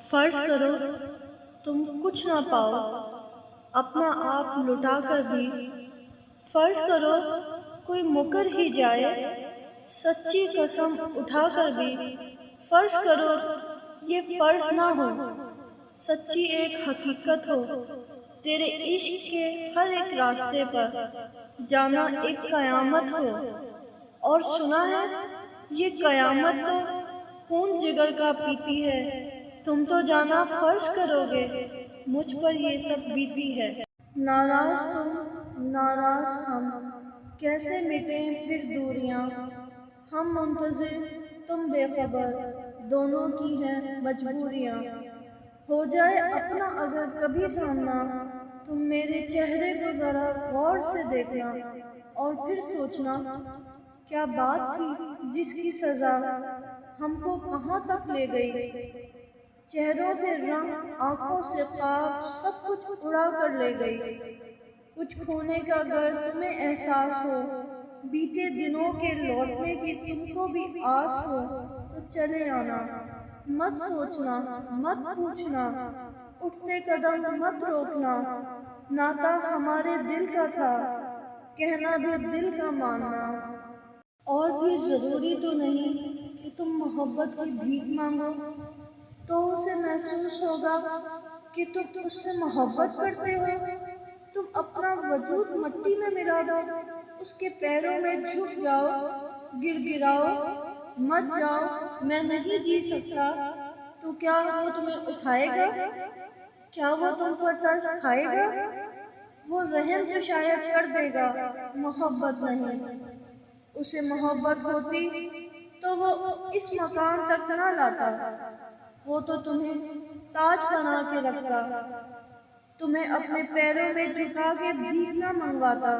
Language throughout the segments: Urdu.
فرض کرو تم کچھ نہ پاؤ اپنا آپ لٹا کر بھی، فرض کرو کوئی مکر ہی جائے سچی قسم اٹھا کر بھی، فرض کرو یہ فرض نہ ہو سچی ایک حقیقت ہو، تیرے عشق کے ہر ایک راستے پر جانا ایک قیامت ہو، اور سنا ہے یہ قیامت تو خون جگر کا پیتی ہے، تم تو جانا فرض کرو گے مجھ پر یہ سب بیتی ہے۔ ناراض تم ناراض ہم، کیسے مٹیں پھر دوریاں، ہم منتظر تم بے خبر، دونوں کی ہیں مجبوریاں، ہو جائے اپنا اگر کبھی سامنا، تم میرے چہرے کو ذرا غور سے دیکھنا، اور پھر سوچنا کیا بات تھی جس کی سزا ہم کو کہاں تک لے گئی، چہروں سے رنگ آنکھوں سے خواب سب کچھ اڑا کر لے گئی، کچھ کھونے کا اگر تمہیں احساس ہو، بیتے دنوں کے لوٹنے کی تم کو بھی آس ہو، تو چلے آنا، مت سوچنا مت پوچھنا، اٹھتے قدم مت روکنا، ناتا ہمارے دل کا تھا، کہنا بھی دل کا ماننا، اور بھی ضروری تو نہیں کہ تم محبت کی بھیک مانگو، تو اسے محسوس ہوگا کہ تم اس سے محبت کرتے ہو، تم اپنا وجود مٹی میں ملا دو، اس کے پیروں میں جھک جاؤ، گر گراؤ، مت جاؤ میں نہیں جی سکتا، تو کیا وہ تمہیں اٹھائے گا، کیا وہ تم پر ترس کھائے گا، وہ رحم تو شاید کر دے گا، محبت نہیں، اسے محبت ہوتی تو وہ اس مقام تک نہ لاتا، وہ تو تمہیں تاج بنا کے رکھتا، تمہیں اپنے پیروں میں جھکا کے بھیک نہ منگواتا،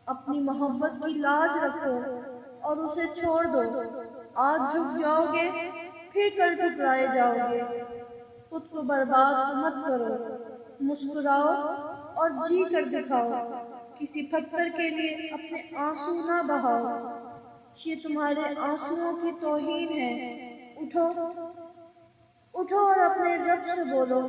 اپنی محبت کی لاج رکھو اور اسے چھوڑ دو، آج جھک جاؤ گے پھر کل ٹھکرائے جاؤ گے، خود کو برباد مت کرو، مسکراؤ اور جی کر دکھاؤ، کسی پتھر کے لیے اپنے آنسو نہ بہاؤ، یہ تمہارے آنسوؤں کی توہین ہے، اٹھو اٹھو اور اپنے رب سے بولو